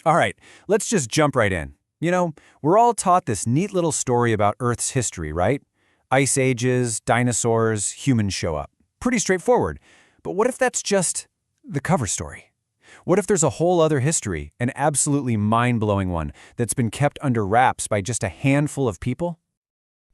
All right, let's just jump right in. We're all taught this neat little story about Earth's history, right? Ice ages, dinosaurs, humans show up. Pretty straightforward. But what if that's just the cover story? What if there's a whole other history, an absolutely mind-blowing one, that's been kept under wraps by just a handful of people?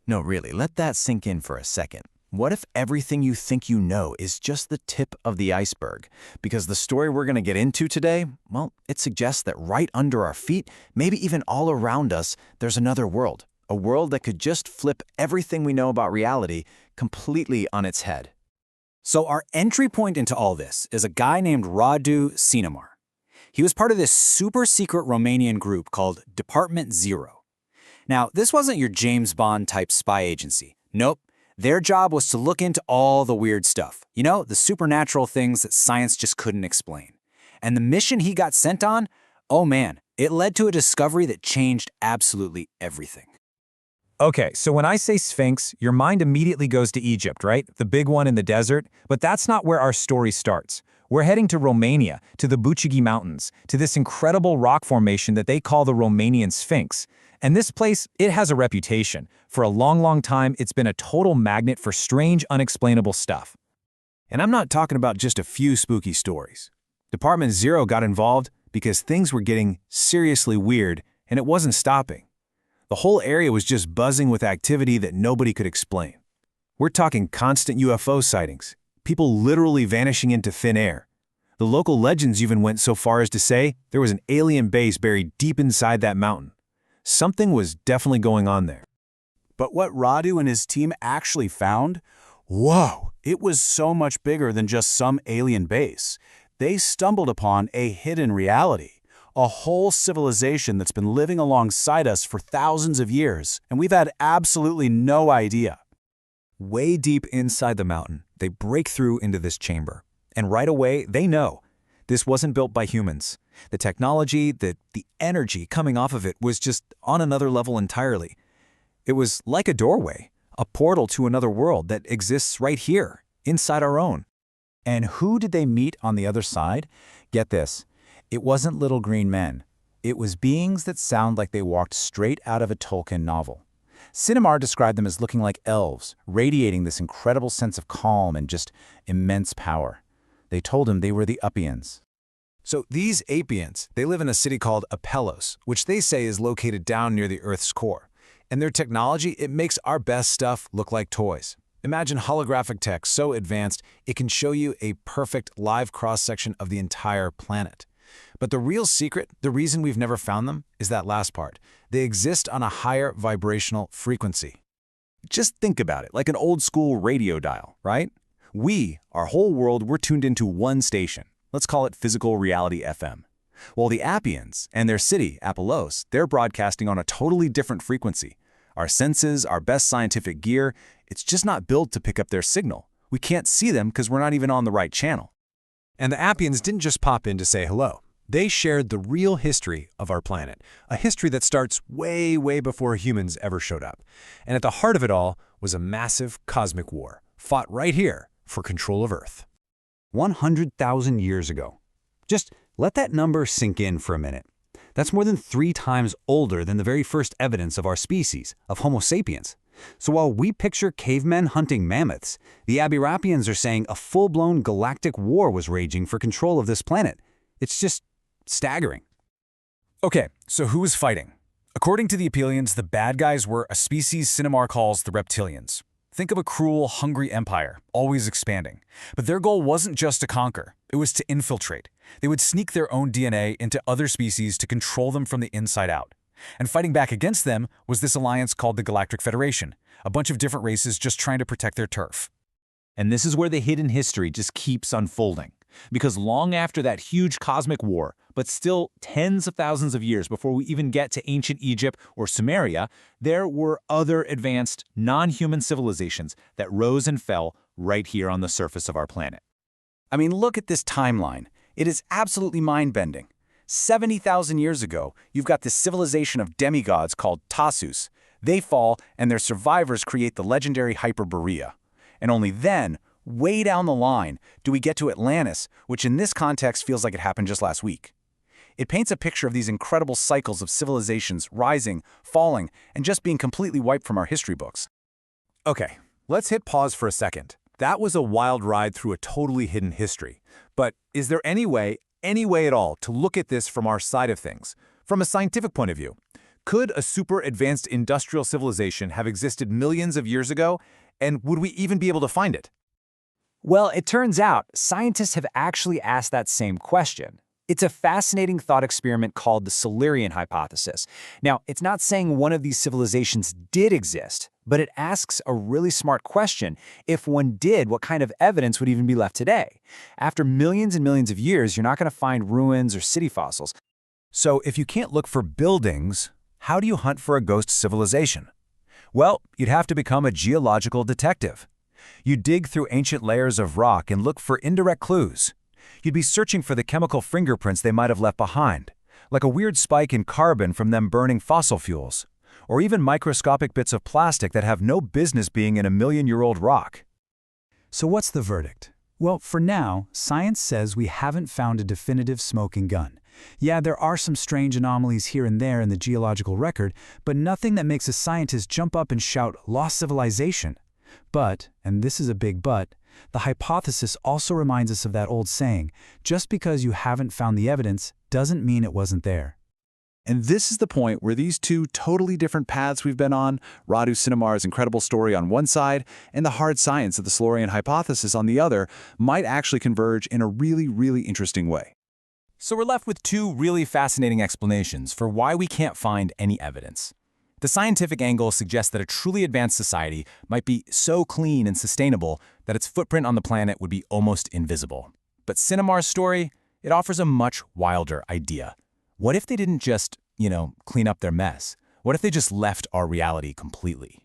No, really, let that sink in for a second. What if everything you think you know is just the tip of the iceberg? Because the story we're going to get into today, well, it suggests that right under our feet, maybe even all around us, there's another world. A world that could just flip everything we know about reality completely on its head. So our entry point into all this is a guy named Radu Cinamar. He was part of this super secret Romanian group called Department Zero. Now, this wasn't your James Bond type spy agency. Nope. Their job was to look into all the weird stuff. The supernatural things that science just couldn't explain. And the mission he got sent on, oh man, it led to a discovery that changed absolutely everything. Okay, so when I say Sphinx, your mind immediately goes to Egypt, right? The big one in the desert. But that's not where our story starts. We're heading to Romania, to the Bucegi Mountains, to this incredible rock formation that they call the Romanian Sphinx. And this place, it has a reputation. For a long, long time, it's been a total magnet for strange, unexplainable stuff. And I'm not talking about just a few spooky stories. Department Zero got involved because things were getting seriously weird, and it wasn't stopping. The whole area was just buzzing with activity that nobody could explain. We're talking constant UFO sightings, people literally vanishing into thin air. The local legends even went so far as to say there was an alien base buried deep inside that mountain. Something was definitely going on there. But what Radu and his team actually found? Whoa! It was so much bigger than just some alien base. They stumbled upon a hidden reality. A whole civilization that's been living alongside us for thousands of years, and we've had absolutely no idea. Way deep inside the mountain, they break through into this chamber. And right away, they know this wasn't built by humans. The technology, the energy coming off of it was just on another level entirely. It was like a doorway, a portal to another world that exists right here, inside our own. And who did they meet on the other side? Get this. It wasn't little green men. It was beings that sound like they walked straight out of a Tolkien novel. Cinamar described them as looking like elves, radiating this incredible sense of calm and just immense power. They told him they were the Apians. So these Apians, they live in a city called Apelos, which they say is located down near the Earth's core. And their technology, it makes our best stuff look like toys. Imagine holographic tech so advanced, it can show you a perfect live cross-section of the entire planet. But the real secret, the reason we've never found them, is that last part. They exist on a higher vibrational frequency. Just think about it, like an old-school radio dial, right? Our whole world, we're tuned into one station. Let's call it Physical Reality FM. While the Apians and their city, Apelos, they're broadcasting on a totally different frequency. Our senses, our best scientific gear, it's just not built to pick up their signal. We can't see them because we're not even on the right channel. And the Apians didn't just pop in to say hello. They shared the real history of our planet, a history that starts way, way before humans ever showed up. And at the heart of it all was a massive cosmic war, fought right here for control of Earth. 100,000 years ago. Just let that number sink in for a minute. That's more than 3 times older than the very first evidence of our species, of Homo sapiens. So while we picture cavemen hunting mammoths, the Abirapians are saying a full-blown galactic war was raging for control of this planet. It's just staggering. Okay, so who was fighting? According to the Apians, the bad guys were a species Cinamar calls the Reptilians. Think of a cruel, hungry empire, always expanding. But their goal wasn't just to conquer, it was to infiltrate. They would sneak their own DNA into other species to control them from the inside out. And fighting back against them was this alliance called the Galactic Federation, a bunch of different races just trying to protect their turf. And this is where the hidden history just keeps unfolding. Because long after that huge cosmic war, but still tens of thousands of years before we even get to ancient Egypt or Sumeria, there were other advanced, non-human civilizations that rose and fell right here on the surface of our planet. I mean, look at this timeline. It is absolutely mind-bending. 70,000 years ago, you've got this civilization of demigods called Tasus. They fall, and their survivors create the legendary Hyperborea. And only then, way down the line, do we get to Atlantis, which in this context feels like it happened just last week. It paints a picture of these incredible cycles of civilizations rising, falling, and just being completely wiped from our history books. Okay, let's hit pause for a second. That was a wild ride through a totally hidden history. But is there any way at all, to look at this from our side of things, from a scientific point of view? Could a super advanced industrial civilization have existed millions of years ago, and would we even be able to find it? Well, it turns out scientists have actually asked that same question. It's a fascinating thought experiment called the Silurian Hypothesis. Now, it's not saying one of these civilizations did exist, but it asks a really smart question. If one did, what kind of evidence would even be left today? After millions and millions of years, you're not going to find ruins or city fossils. So if you can't look for buildings, how do you hunt for a ghost civilization? Well, you'd have to become a geological detective. You'd dig through ancient layers of rock and look for indirect clues. You'd be searching for the chemical fingerprints they might have left behind, like a weird spike in carbon from them burning fossil fuels, or even microscopic bits of plastic that have no business being in a million-year-old rock. So what's the verdict? Well, for now, science says we haven't found a definitive smoking gun. Yeah, there are some strange anomalies here and there in the geological record, but nothing that makes a scientist jump up and shout, "Lost civilization." But, and this is a big but, the hypothesis also reminds us of that old saying, just because you haven't found the evidence doesn't mean it wasn't there. And this is the point where these two totally different paths we've been on, Radu Cinamar's incredible story on one side and the hard science of the Silurian Hypothesis on the other, might actually converge in a really, really interesting way. So we're left with two really fascinating explanations for why we can't find any evidence. The scientific angle suggests that a truly advanced society might be so clean and sustainable that its footprint on the planet would be almost invisible. But Cinamar's story, it offers a much wilder idea. What if they didn't just, clean up their mess? What if they just left our reality completely?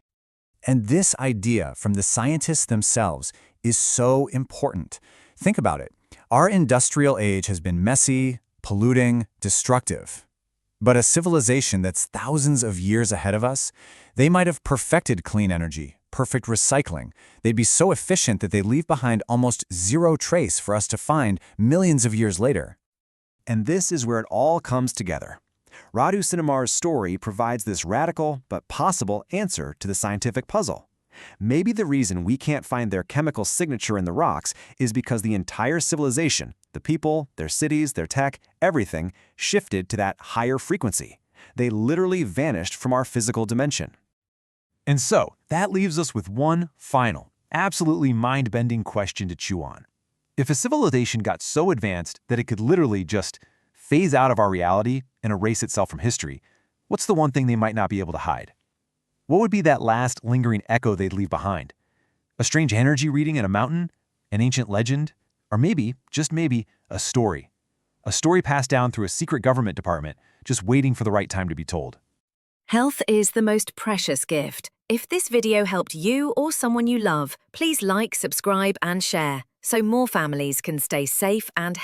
And this idea from the scientists themselves is so important. Think about it. Our industrial age has been messy, polluting, destructive. But a civilization that's thousands of years ahead of us, they might have perfected clean energy, perfect recycling. They'd be so efficient that they leave behind almost zero trace for us to find millions of years later. And this is where it all comes together. Radu Cinamar's story provides this radical but possible answer to the scientific puzzle. Maybe the reason we can't find their chemical signature in the rocks is because the entire civilization, the people, their cities, their tech, everything, shifted to that higher frequency. They literally vanished from our physical dimension. And so, that leaves us with one final, absolutely mind-bending question to chew on. If a civilization got so advanced that it could literally just phase out of our reality and erase itself from history, what's the one thing they might not be able to hide? What would be that last lingering echo they'd leave behind? A strange energy reading in a mountain? An ancient legend? Or maybe, just maybe, a story. A story passed down through a secret government department, just waiting for the right time to be told. Health is the most precious gift. If this video helped you or someone you love, please like, subscribe, and share so more families can stay safe and healthy.